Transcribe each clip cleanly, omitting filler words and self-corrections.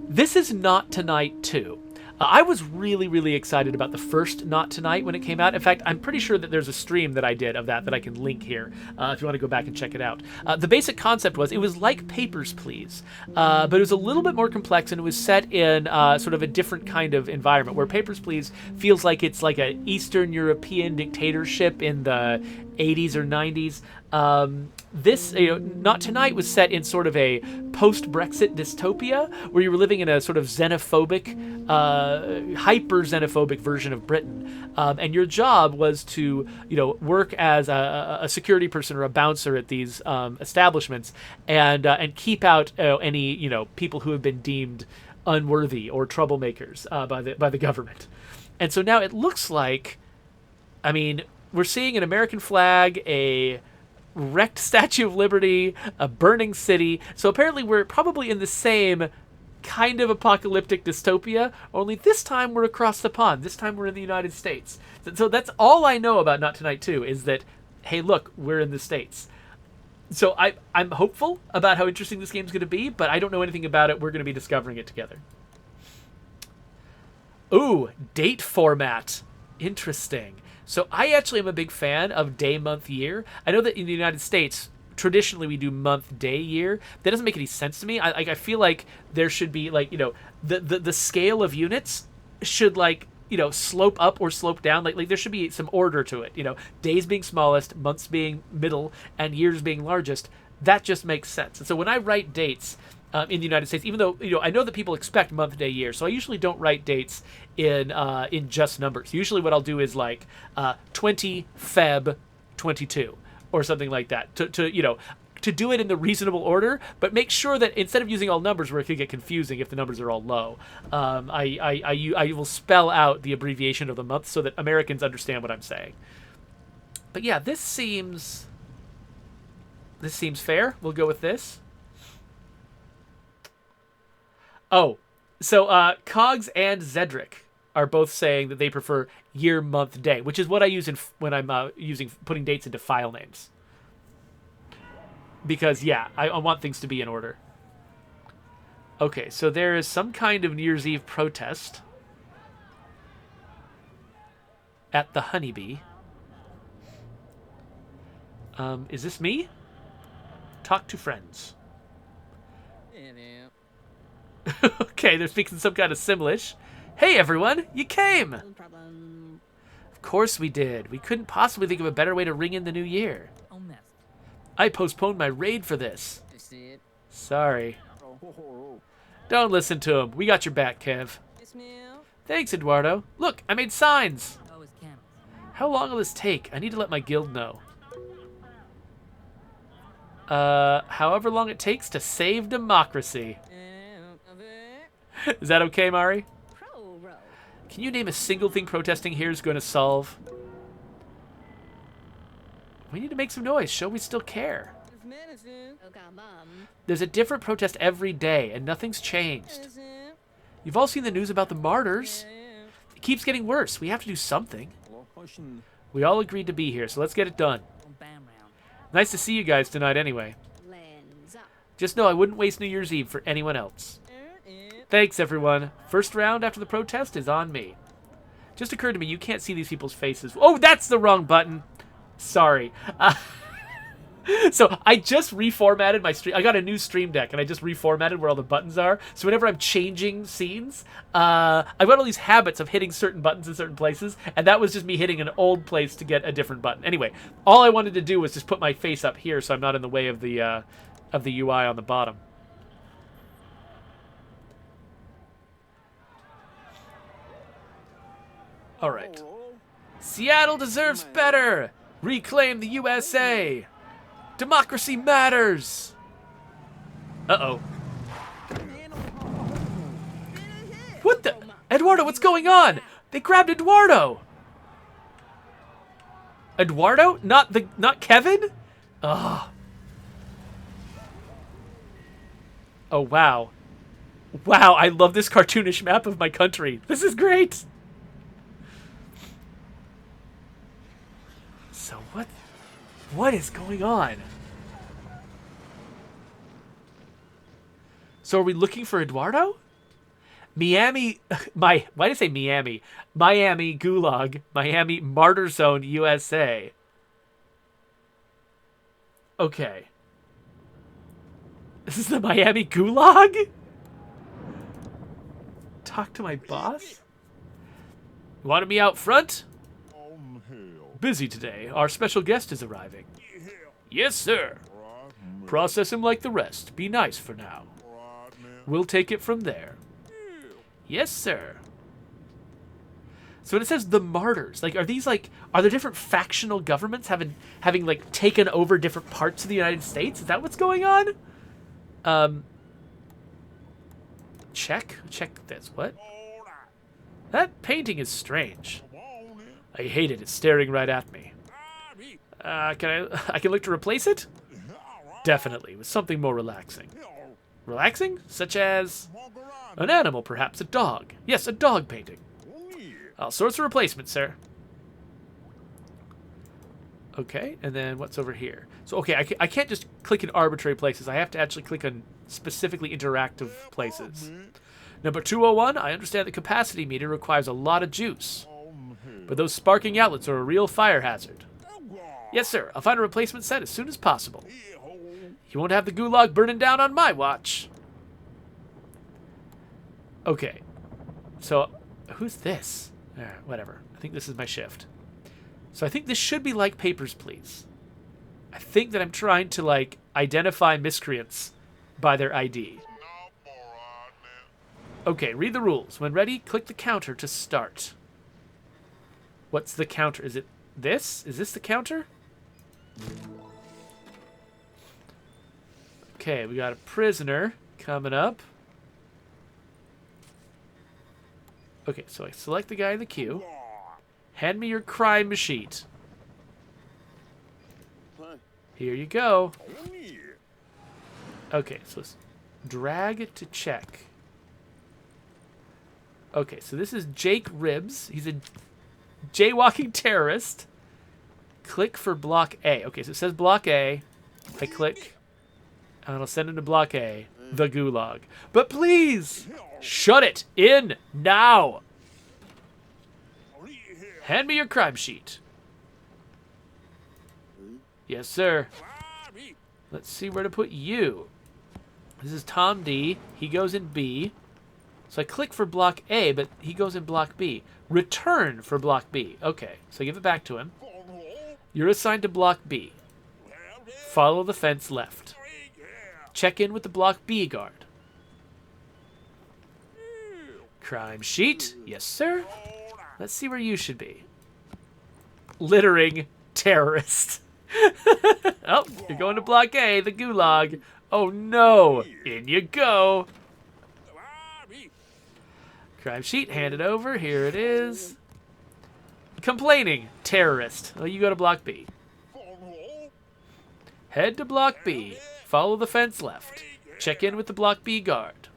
This is Not Tonight 2. I was really, really excited about the first Not Tonight when it came out. In fact, I'm pretty sure that there's a stream that I did of that I can link here if you want to go back and check it out. The basic concept was it was like Papers, Please, but it was a little bit more complex, and it was set in sort of a different kind of environment, where Papers, Please feels like it's like an Eastern European dictatorship in the 80s or 90s. This, Not Tonight was set in sort of a post-Brexit dystopia, where you were living in a sort of xenophobic, hyper-xenophobic version of Britain. And your job was to, work as a security person or a bouncer at these establishments and keep out any, people who have been deemed unworthy or troublemakers by the government. And so now it looks like, we're seeing an American flag, a wrecked Statue of Liberty, a burning city. So apparently we're probably in the same kind of apocalyptic dystopia, only this time we're across the pond. This time we're in the United States. So that's all I know about Not Tonight 2, is that, hey, look, we're in the States. So I'm hopeful about how interesting this game's going to be, but I don't know anything about it. We're going to be discovering it together. Ooh, date format. Interesting. So I actually am a big fan of day, month, year. I know that in the United States, traditionally we do month, day, year. That doesn't make any sense to me. I feel like there should be the scale of units should slope up or slope down. Like there should be some order to it. Days being smallest, months being middle, and years being largest. That just makes sense. And so when I write dates in the United States, even though I know that people expect month, day, year, so I usually don't write dates in just numbers. Usually, what I'll do is 20 Feb 22 or something like that to do it in the reasonable order, but make sure that instead of using all numbers, where it could get confusing if the numbers are all low, I will spell out the abbreviation of the month so that Americans understand what I'm saying. But yeah, this seems fair. We'll go with this. Oh, so Cogs and Zedric are both saying that they prefer year, month, day, which is what I use when I'm putting dates into file names. Because, yeah, I want things to be in order. Okay, so there is some kind of New Year's Eve protest at the Honeybee. Is this me? Talk to friends. Okay, they're speaking some kind of Simlish. Hey everyone, you came! No problem. Of course we did. We couldn't possibly think of a better way to ring in the new year. Oh, mess. I postponed my raid for this. Is it? Sorry. Don't listen to him. We got your back, Kev. Yes, ma'am. Thanks, Eduardo. Look, I made signs. Oh, it's camels. How long will this take? I need to let my guild know. However long it takes to save democracy. Is that okay, Mari? Pro-ro. Can you name a single thing protesting here is going to solve? We need to make some noise. Show we still care. It's medicine. Oh, come on. There's a different protest every day, and nothing's changed. Medicine. You've all seen the news about the martyrs. Yeah. It keeps getting worse. We have to do something. We all agreed to be here, so let's get it done. Bam round. Nice to see you guys tonight anyway. Lens up. Just know I wouldn't waste New Year's Eve for anyone else. Thanks, everyone. First round after the protest is on me. Just occurred to me, you can't see these people's faces. Oh, that's the wrong button. Sorry. So I just reformatted my stream. I got a new stream deck, and I just reformatted where all the buttons are. So whenever I'm changing scenes, I've got all these habits of hitting certain buttons in certain places, and that was just me hitting an old place to get a different button. Anyway, all I wanted to do was just put my face up here so I'm not in the way of the UI on the bottom. All right. Seattle deserves better. Reclaim the USA. Democracy matters. Uh-oh. What the? Eduardo, what's going on? They grabbed Eduardo. Eduardo? Not Kevin? Ugh. Oh, wow. Wow, I love this cartoonish map of my country. This is great. So what is going on? So are we looking for Eduardo? Miami, why did I say Miami? Miami Gulag, Miami Martyr Zone, USA. Okay. This is the Miami Gulag? Talk to my boss? Wanted me out front? Busy today. Our special guest is arriving. Yes, sir. Process him like the rest. Be nice for now. We'll take it from there. Yes, sir. So when it says the martyrs, like, are these like, are there different factional governments having like taken over different parts of the United States? Is that what's going on? Check this. What? That painting is strange. I hate it. It's staring right at me. I can look to replace it? Definitely, with something more relaxing. Relaxing? Such as an animal, perhaps a dog. Yes, a dog painting. All sorts of replacements, sir. Okay, and then what's over here? So, okay, I can't just click in arbitrary places. I have to actually click on specifically interactive places. Number 201, I understand the capacity meter requires a lot of juice. But those sparking outlets are a real fire hazard. Yes, sir. I'll find a replacement set as soon as possible. You won't have the gulag burning down on my watch. Okay. So, who's this? Whatever. I think this is my shift. So I think this should be like Papers, Please. I think that I'm trying to, like, identify miscreants by their ID. Okay, read the rules. When ready, click the counter to start. What's the counter? Is it this? Is this the counter? Okay, we got a prisoner coming up. Okay, so I select the guy in the queue. Hand me your crime sheet. Here you go. Okay, so let's drag it to check. Okay, so this is Jake Ribs. He's a jaywalking terrorist. Click for Block A. Okay, so it says Block A. I click, and it'll send him to Block A, the Gulag. But please, shut it in now. Hand me your crime sheet. Yes, sir. Let's see where to put you. This is Tom D. He goes in B. So I click for Block A, but he goes in Block B. Return for Block B. Okay, so I give it back to him. You're assigned to Block B. Follow the fence left. Check in with the Block B guard. Crime sheet. Yes, sir. Let's see where you should be. Littering terrorist. Oh, you're going to Block A, the Gulag. Oh, no. In you go. Crime sheet, hand it over. Here it is. Complaining terrorist. Well, you go to Block B. Head to Block B. Follow the fence left. Check in with the Block B guard.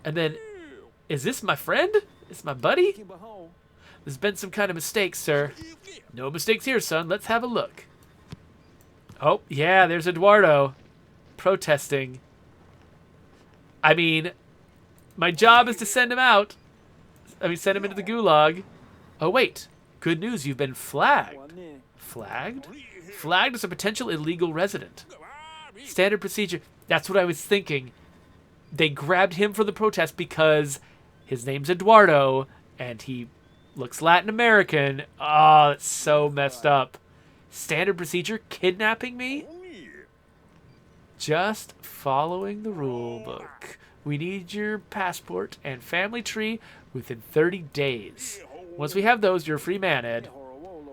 And then, is this my friend? Is my buddy? There's been some kind of mistake, sir. No mistakes here, son. Let's have a look. Oh, yeah, there's Eduardo. Protesting. I mean, my job is to send him out. I mean, send him into the Gulag. Oh, wait. Good news, you've been flagged. Flagged? Flagged as a potential illegal resident. Standard procedure. That's what I was thinking. They grabbed him for the protest because his name's Eduardo, and he looks Latin American. Oh, it's so messed up. Standard procedure? Kidnapping me? Just following the rule book. We need your passport and family tree within 30 days. Once we have those, you're a free man, Ed.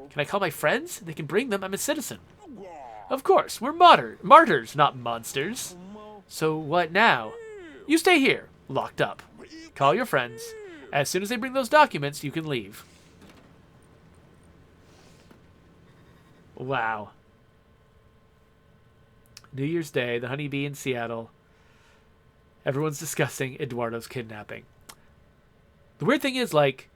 Can I call my friends? They can bring them. I'm a citizen. Of course, we're martyrs, not monsters. So what now? You stay here, locked up. Call your friends. As soon as they bring those documents, you can leave. Wow. New Year's Day, the honeybee in Seattle. Everyone's discussing Eduardo's kidnapping. The weird thing is, like,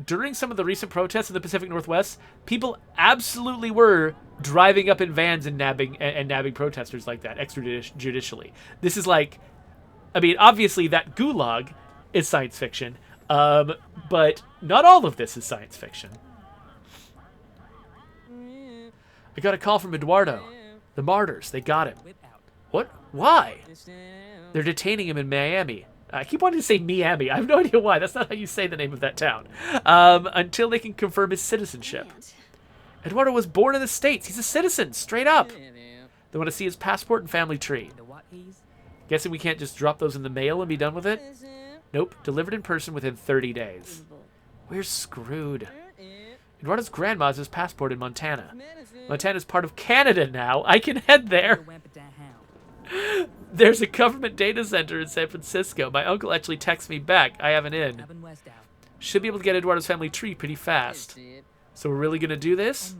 during some of the recent protests in the Pacific Northwest, people absolutely were driving up in vans and nabbing protesters like that extrajudicially. This is like I mean, obviously that gulag is science fiction, but not all of this is science fiction. I got a call from Eduardo. The martyrs, they got him. What? Why? They're detaining him in Miami. I keep wanting to say Miami. I have no idea why. That's not how you say the name of that town. Until they can confirm his citizenship. Can't. Eduardo was born in the States. He's a citizen, straight up. They want to see his passport and family tree. The what keys? Guessing we can't just drop those in the mail and be done with it? Nope. Delivered in person within 30 days. We're screwed. Eduardo's grandma has his passport in Montana. Montana's part of Canada now. I can head there. There's a government data center in San Francisco. My uncle actually texts me back. I have an in. Should be able to get Eduardo's family tree pretty fast. So we're really going to do this?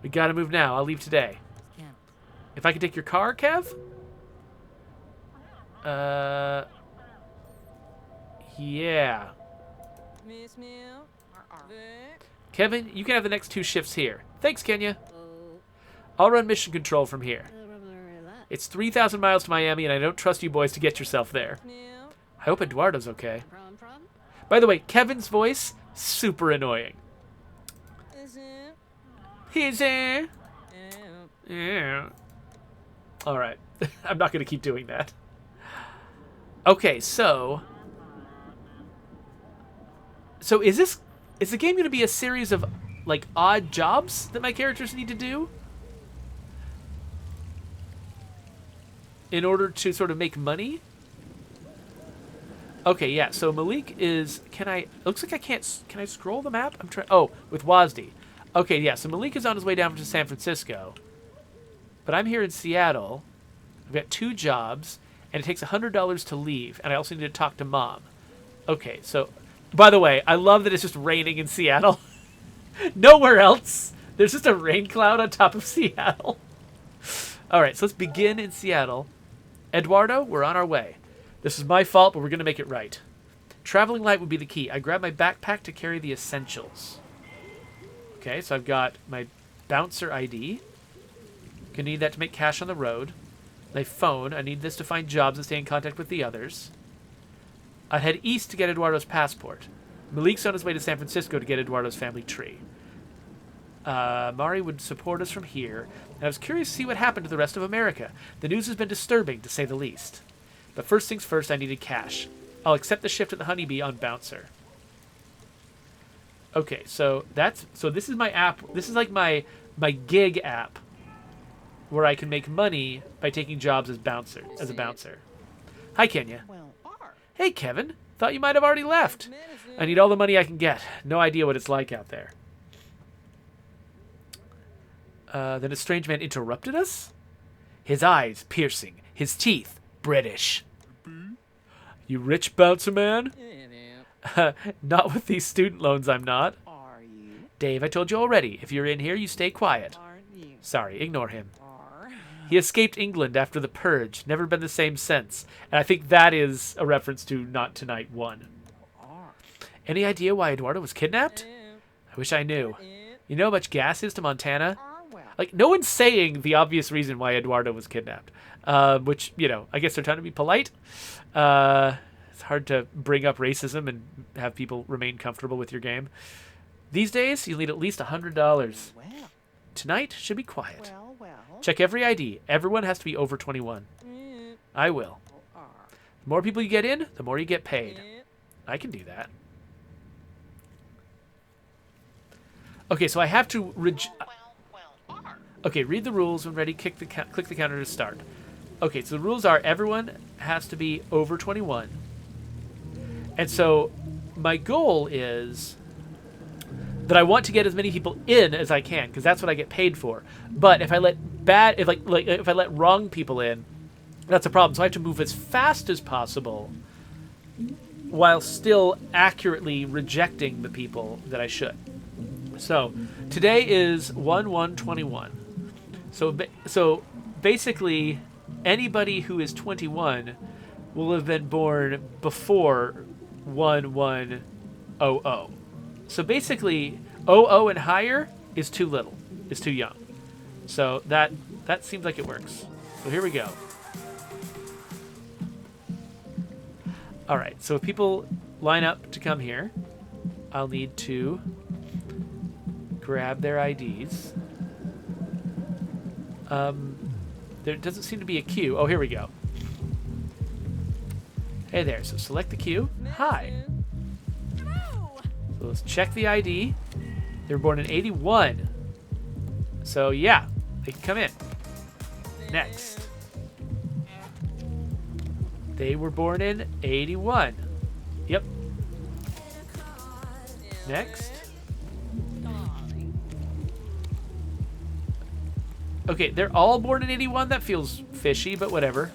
We got to move now. I'll leave today. If I can take your car, Kev? Yeah. Kevin, you can have the next 2 shifts here. Thanks, Kenya. Oh. I'll run mission control from here. It's 3,000 miles to Miami, and I don't trust you boys to get yourself there. I hope Eduardo's okay. Prom. By the way, Kevin's voice, super annoying. He's there. Yeah. All right. I'm not going to keep doing that. Okay, so is the game going to be a series of like odd jobs that my characters need to do in order to sort of make money? Okay, yeah. So Malik is. Looks like I can't. Can I scroll the map? I'm trying. Oh, with WASD. Okay, yeah. So Malik is on his way down to San Francisco, but I'm here in Seattle. I've got 2 jobs, and it takes $100 to leave, and I also need to talk to Mom. Okay, so by the way, I love that it's just raining in Seattle. Nowhere else. There's just a rain cloud on top of Seattle. All right, so let's begin in Seattle. Eduardo, we're on our way. This is my fault, but we're going to make it right. Traveling light would be the key. I grabbed my backpack to carry the essentials. Okay, so I've got my bouncer ID. Gonna need that to make cash on the road. My phone. I need this to find jobs and stay in contact with the others. I head east to get Eduardo's passport. Malik's on his way to San Francisco to get Eduardo's family tree. Mari would support us from here, and I was curious to see what happened to the rest of America. The news has been disturbing, to say the least. But first things first, I needed cash. I'll accept the shift at the Honeybee on Bouncer. Okay, so this is my app. This is like my gig app, where I can make money by taking jobs as a bouncer. Hi, Kenya. Hey, Kevin. Thought you might have already left. I need all the money I can get. No idea what it's like out there. Then a strange man interrupted us? His eyes piercing. His teeth British. You rich bouncer man? Not with these student loans, I'm not. Are you? Dave, I told you already. If you're in here, you stay quiet. Aren't you? Sorry, ignore him. Are. He escaped England after the Purge. Never been the same since. And I think that is a reference to Not Tonight 1. Are. Any idea why Eduardo was kidnapped? I wish I knew. You know how much gas is to Montana? Like, no one's saying the obvious reason why Eduardo was kidnapped. Which, you know, I guess they're trying to be polite. It's hard to bring up racism and have people remain comfortable with your game. These days, you'll need at least $100. Well, Tonight should be quiet. well. Check every ID. Everyone has to be over 21. I will. Are. The more people you get in, the more you get paid. I can do that. Okay, so I have to... Okay, read the rules. When ready, click the counter to start. Okay, so the rules are everyone has to be over 21. And so my goal is that I want to get as many people in as I can, because that's what I get paid for. But if I let if I let wrong people in, that's a problem. So I have to move as fast as possible while still accurately rejecting the people that I should. So today is 1/1/21. So basically, anybody who is 21 will have been born before 1100. So basically, 00 and higher is too little, is too young. So that seems like it works. So here we go. All right, so if people line up to come here, I'll need to grab their IDs. There doesn't seem to be a queue. Oh, here we go. Hey there, so select the queue. Hi. So let's check the ID. They were born in 81. So yeah, they can come in. Next. They were born in 81. Yep. Next. Okay, they're all born in 81. That feels fishy, but whatever.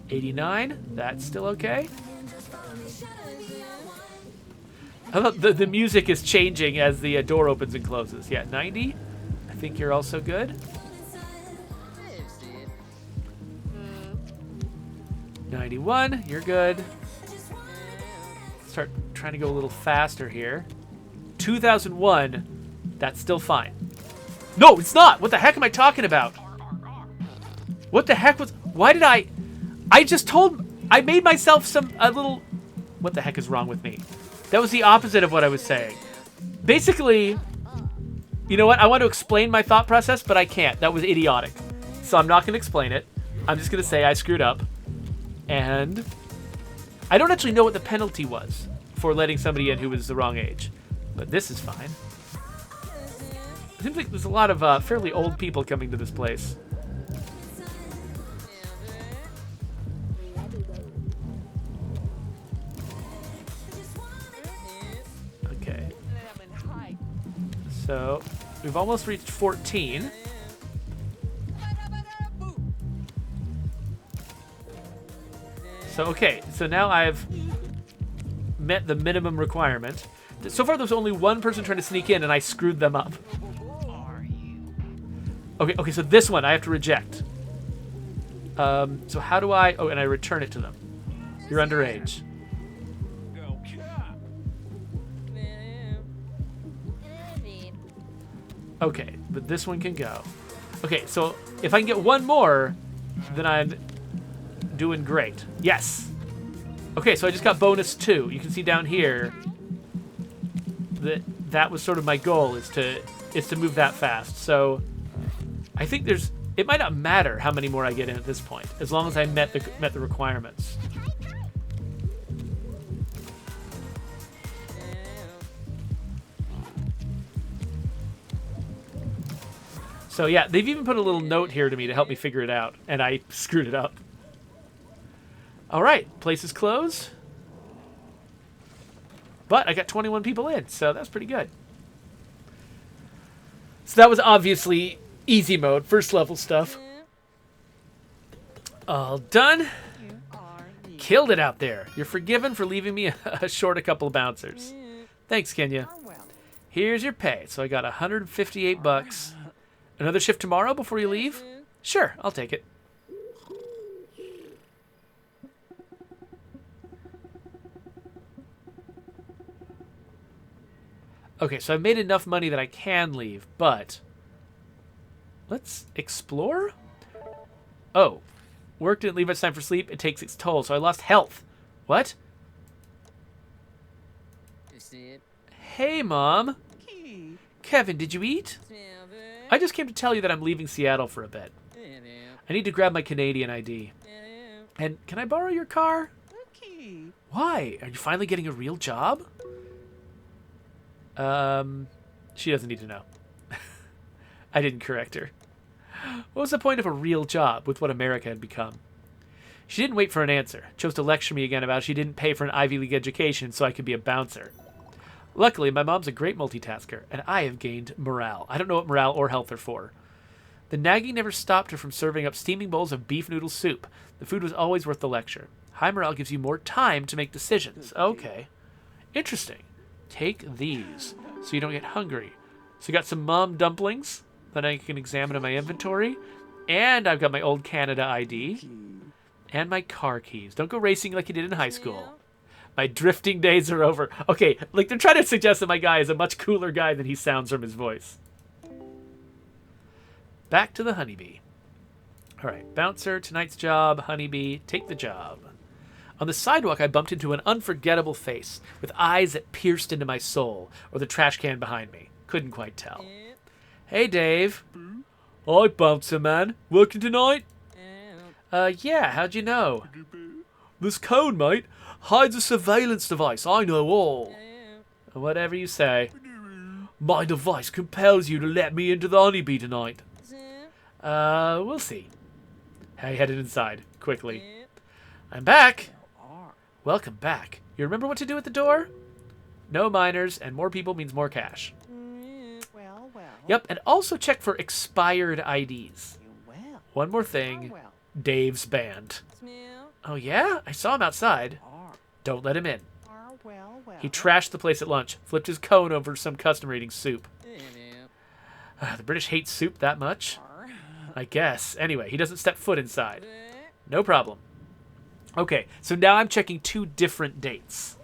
89. That's still okay. I thought the music is changing as the door opens and closes. Yeah, 90. I think you're also good. 91. You're good. Start trying to go a little faster here. 2001. That's still fine. No, it's not. What the heck am I talking about? What the heck was... Why did I just told... I made myself a little... What the heck is wrong with me? That was the opposite of what I was saying. Basically, you know what? I want to explain my thought process, but I can't. That was idiotic. So I'm not going to explain it. I'm just going to say I screwed up. And I don't actually know what the penalty was for letting somebody in who was the wrong age. But this is fine. It seems like there's a lot of fairly old people coming to this place. Okay. So, we've almost reached 14. So, okay. So now I've met the minimum requirement. So far, there's only one person trying to sneak in, and I screwed them up. Okay, so this one I have to reject. So how do I... Oh, and I return it to them. You're underage. Okay, but this one can go. Okay, so if I can get one more, then I'm doing great. Yes. Okay, so I just got bonus 2. You can see down here that was sort of my goal, is to move that fast. So I think it might not matter how many more I get in at this point, as long as I met the requirements. So yeah, they've even put a little note here to me to help me figure it out, and I screwed it up. All right, place is closed. But I got 21 people in, so that's pretty good. So that was obviously easy mode, first level stuff. All done. Killed it out there. You're forgiven for leaving me short a couple of bouncers. Thanks, Kenya. Here's your pay. So I got 158 bucks. Another shift tomorrow before you leave? Sure, I'll take it. Okay, so I've made enough money that I can leave, but let's explore? Oh, work didn't leave much time for sleep. It takes its toll, so I lost health. What? Hey, Mom. Kevin, did you eat? I just came to tell you that I'm leaving Seattle for a bit. I need to grab my Canadian ID. And can I borrow your car? Why? Are you finally getting a real job? She doesn't need to know. I didn't correct her. What was the point of a real job with what America had become? She didn't wait for an answer. Chose to lecture me again about she didn't pay for an Ivy League education so I could be a bouncer. Luckily, my mom's a great multitasker, and I have gained morale. I don't know what morale or health are for. The nagging never stopped her from serving up steaming bowls of beef noodle soup. The food was always worth the lecture. High morale gives you more time to make decisions. Okay. Interesting. Take these so you don't get hungry. So you got some mom dumplings that I can examine in my inventory. And I've got my old Canada ID. And my car keys. Don't go racing like you did in high school. My drifting days are over. Okay, like they're trying to suggest that my guy is a much cooler guy than he sounds from his voice. Back to the honeybee. All right, bouncer, tonight's job, honeybee, take the job. On the sidewalk, I bumped into an unforgettable face with eyes that pierced into my soul, or the trash can behind me. Couldn't quite tell. Hey, Dave. Hi, bouncer man. Working tonight? Yeah, how'd you know? This cone, mate, hides a surveillance device. I know all. Whatever you say. My device compels you to let me into the honeybee tonight. We'll see. I headed inside, quickly. I'm back. Welcome back. You remember what to do at the door? No minors, and more people means more cash. Yep, and also check for expired IDs. One more thing. Dave's band. Oh yeah? I saw him outside. Don't let him in. He trashed the place at lunch, flipped his cone over some customer eating soup. The British hate soup that much? I guess. Anyway, he doesn't step foot inside. No problem. Okay, so now I'm checking 2 different dates.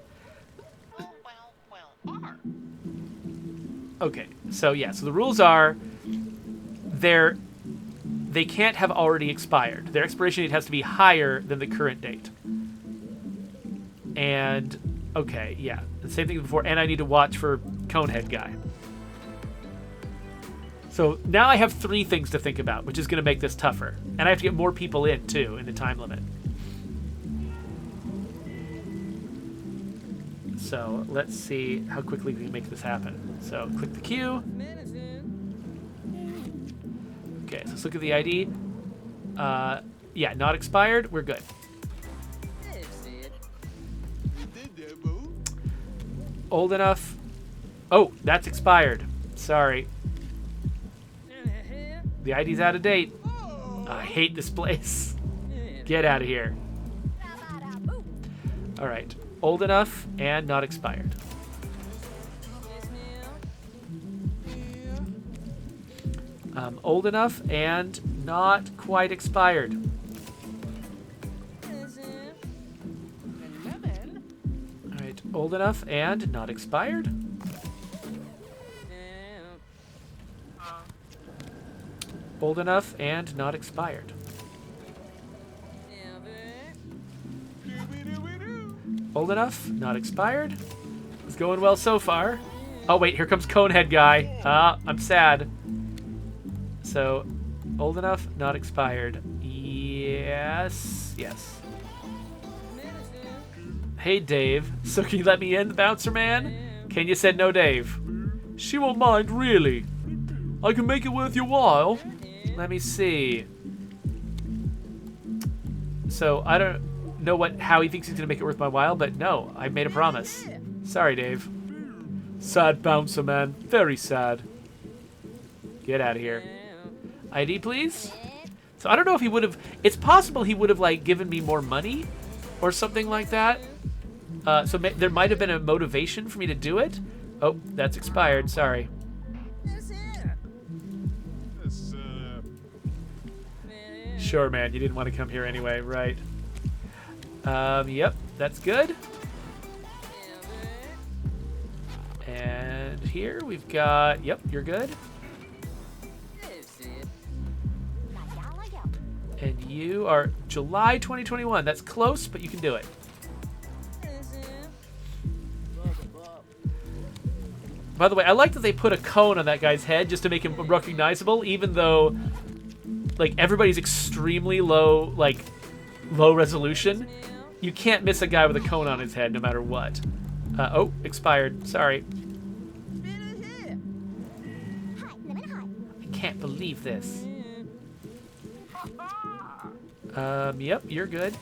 Okay, so yeah, so the rules are they can't have already expired. Their expiration date has to be higher than the current date. And, okay, yeah, the same thing as before, and I need to watch for Conehead guy. So now I have 3 things to think about, which is going to make this tougher. And I have to get more people in, too, in the time limit. So let's see how quickly we can make this happen. So click the queue. Okay, so let's look at the ID. Yeah, not expired. We're good. Old enough. Oh, that's expired. Sorry. The ID's out of date. I hate this place. Get out of here. All right. Old enough and not expired. Old enough and not quite expired. All right. Old enough and not expired. Old enough and not expired. Old enough, not expired. It's going well so far. Oh wait, here comes Conehead guy. I'm sad. So, old enough, not expired. Yes, yes. Hey Dave, so can you let me in, the bouncer man? Can you said no, Dave? She won't mind, really. I can make it worth your while. Let me see. So, I don't know how he thinks he's gonna make it worth my while, but no, I made a promise. Sorry, Dave. Sad bouncer, man. Very sad. Get out of here. ID, please? So I don't know if he would have... It's possible he would have, like, given me more money or something like that. So there might have been a motivation for me to do it. Oh, that's expired. Sorry. Sure, man. You didn't want to come here anyway. Right. Yep. That's good. And here we've got... Yep, you're good. And you are July 2021. That's close, but you can do it. By the way, I like that they put a cone on that guy's head just to make him recognizable, even though, like, everybody's extremely low, like, low resolution. You can't miss a guy with a cone on his head no matter what. Oh, expired. Sorry. I can't believe this. Yep, you're good.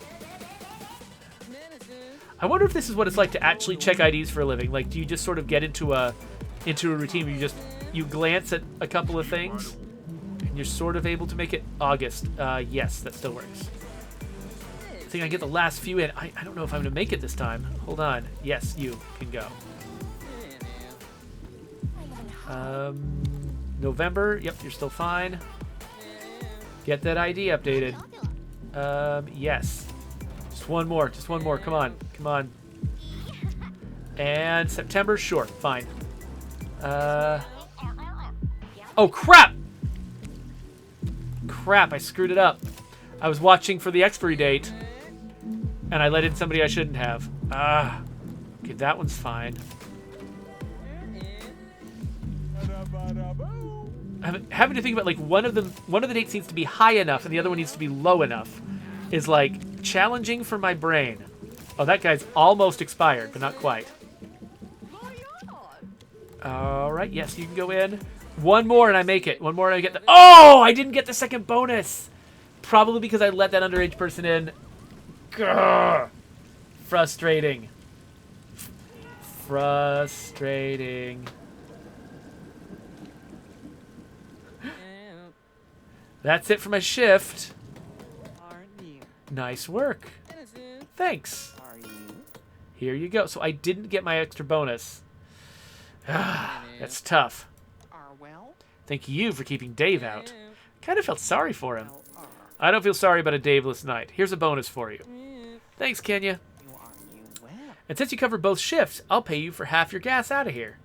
I wonder if this is what it's like to actually check IDs for a living. Like, do you just sort of get into a routine where you glance at a couple of things and you're sort of able to make it? August. Yes, that still works. I think I get the last few in. I don't know if I'm gonna make it this time. Hold on. Yes, you can go. November. Yep, you're still fine. Get that ID updated. Yes. Just one more. Just one more. Come on. Come on. And September. Sure. Fine. Oh, crap! Crap, I screwed it up. I was watching for the expiry date, and I let in somebody I shouldn't have. Okay, that one's fine. I'm having to think about, like, one of the dates needs to be high enough and the other one needs to be low enough. Is, like, challenging for my brain. Oh, that guy's almost expired, but not quite. All right, yes, you can go in. One more and I make it. One more and I get the... Oh, I didn't get the second bonus. Probably because I let that underage person in. Grr. Frustrating. Frustrating. That's it for my shift. Nice work. Thanks. Here you go. So I didn't get my extra bonus. That's tough. Thank you for keeping Dave out. Kind of felt sorry for him. I don't feel sorry about a Daveless night. Here's a bonus for you. Thanks, Kenya. And since you covered both shifts, I'll pay you for half your gas out of here.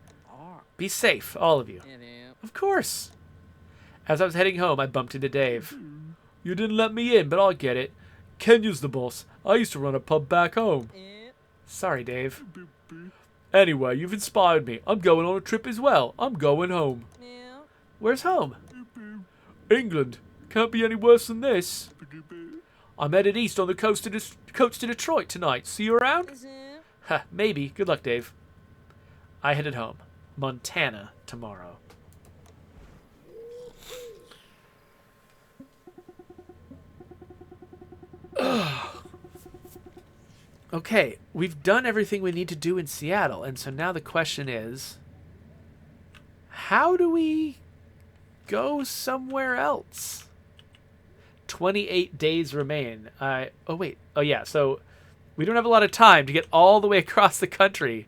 Be safe, all of you. Of course. As I was heading home, I bumped into Dave. You didn't let me in, but I'll get it. Kenya's the boss. I used to run a pub back home. Sorry, Dave. Anyway, you've inspired me. I'm going on a trip as well. I'm going home. Where's home? England. Can't be any worse than this. I'm headed east on the coast to Detroit tonight. See you around? Ha, maybe. Good luck, Dave. I headed home. Montana tomorrow. Okay, we've done everything we need to do in Seattle, and so now the question is, how do we go somewhere else? 28 days remain. Oh wait. Oh yeah, so we don't have a lot of time to get all the way across the country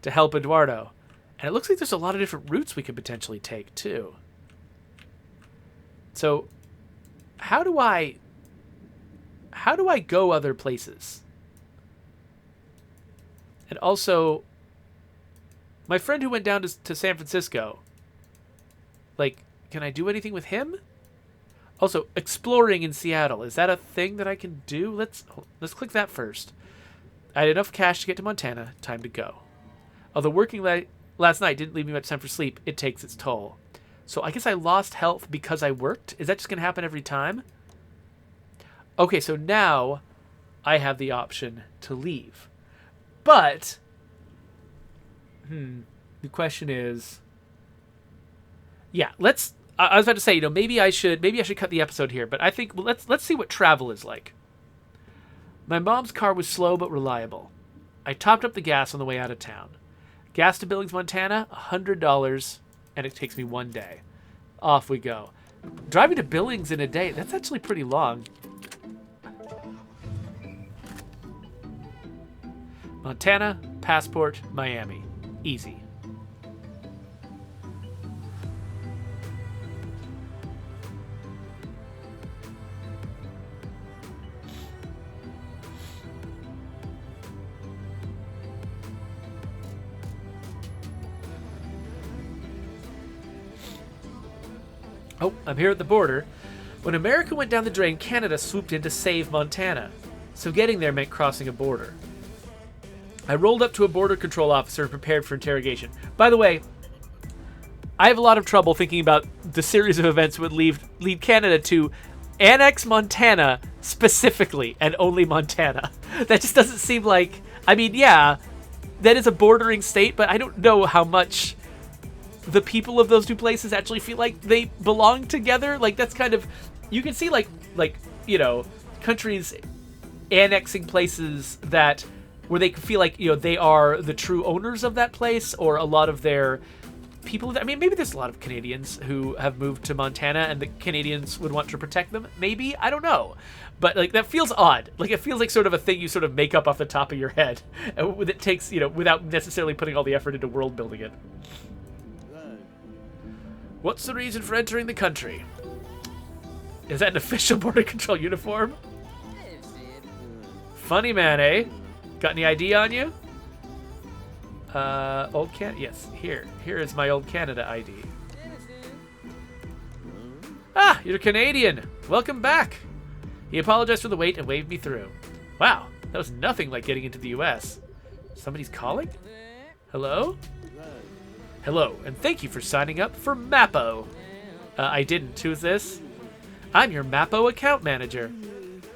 to help Eduardo. And it looks like there's a lot of different routes we could potentially take, too. So, how do I go other places? And also, my friend who went down to San Francisco, like, can I do anything with him? Also, exploring in Seattle, is that a thing that I can do? Let's click that first. I had enough cash to get to Montana. Time to go. Although working last night didn't leave me much time for sleep, it takes its toll. So I guess I lost health because I worked? Is that just going to happen every time? Okay, so now I have the option to leave. But, the question is, yeah, I was about to say, maybe I should cut the episode here, but I think let's see what travel is like. My mom's car was slow but reliable. I topped up the gas on the way out of town. Gas to Billings, Montana, $100, and it takes me 1 day. Off we go. Driving to Billings in a day, that's actually pretty long. Montana, passport, Miami. Easy. Oh, I'm here at the border. When America went down the drain, Canada swooped in to save Montana. So getting there meant crossing a border. I rolled up to a border control officer and prepared for interrogation. By the way, I have a lot of trouble thinking about the series of events that would lead Canada to annex Montana specifically, and only Montana. That just doesn't seem like... I mean, yeah, that is a bordering state, but I don't know how much the people of those two places actually feel like they belong together. Like, that's kind of... You can see, like countries annexing places that... where they feel like, they are the true owners of that place, or a lot of their people. I mean, maybe there's a lot of Canadians who have moved to Montana and the Canadians would want to protect them. Maybe, I don't know. But, like, that feels odd. Like, it feels like sort of a thing you sort of make up off the top of your head. It takes, without necessarily putting all the effort into world building it. What's the reason for entering the country? Is that an official border control uniform? Funny man, eh? Got any ID on you? Old Canada? Yes, here. Here is my old Canada ID. Ah, you're Canadian. Welcome back. He apologized for the wait and waved me through. Wow, that was nothing like getting into the US. Somebody's calling? Hello? Hello, and thank you for signing up for Mappo. I didn't. Who's this? I'm your Mappo account manager.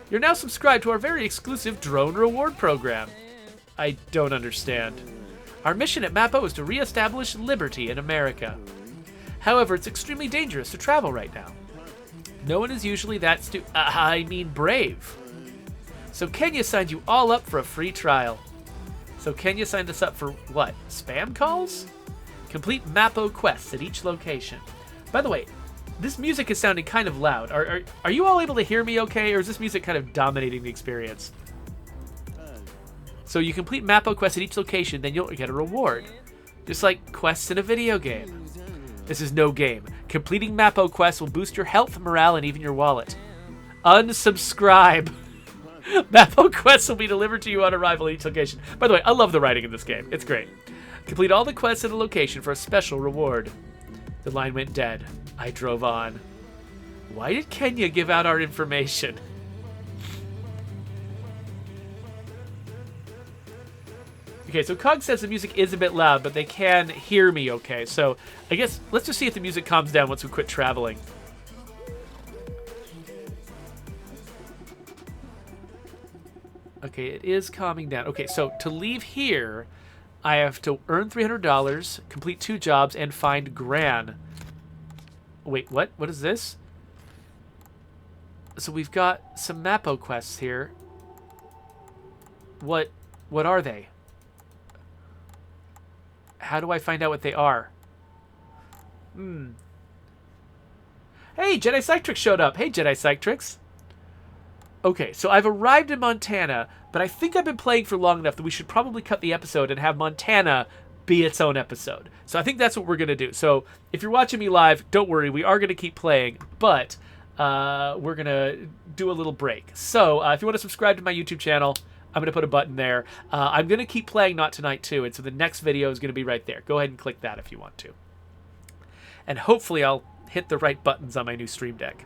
You're now subscribed to our very exclusive drone reward program. I don't understand. Our mission at Mappo is to reestablish liberty in America. However, it's extremely dangerous to travel right now. No one is usually that brave. So Kenya signed you all up for a free trial. So Kenya signed us up for what? Spam calls? Complete Mappo quests at each location. By the way, this music is sounding kind of loud. Are you all able to hear me okay, or is this music kind of dominating the experience? So you complete Mappo quests at each location, then you'll get a reward. Just like quests in a video game. This is no game. Completing Mappo quests will boost your health, morale, and even your wallet. Unsubscribe. Mappo quests will be delivered to you on arrival at each location. By the way, I love the writing in this game. It's great. Complete all the quests at a location for a special reward. The line went dead. I drove on. Why did Kenya give out our information? Okay, so Cog says the music is a bit loud, but they can hear me okay. So I guess let's just see if the music calms down once we quit traveling. Okay, it is calming down. Okay, so to leave here, I have to earn $300, complete 2 jobs, and find Gran. Wait, what? What is this? So we've got some Mappo quests here. What are they? How do I find out what they are? Hey, Jedi Psyctrix showed up. Hey, Jedi Psyctrix. Okay, so I've arrived in Montana, but I think I've been playing for long enough that we should probably cut the episode and have Montana be its own episode. So I think that's what we're going to do. So if you're watching me live, don't worry, we are going to keep playing, but we're going to do a little break. So if you want to subscribe to my YouTube channel, I'm going to put a button there. I'm going to keep playing Not Tonight too, and so the next video is going to be right there. Go ahead and click that if you want to. And hopefully I'll hit the right buttons on my new Stream Deck.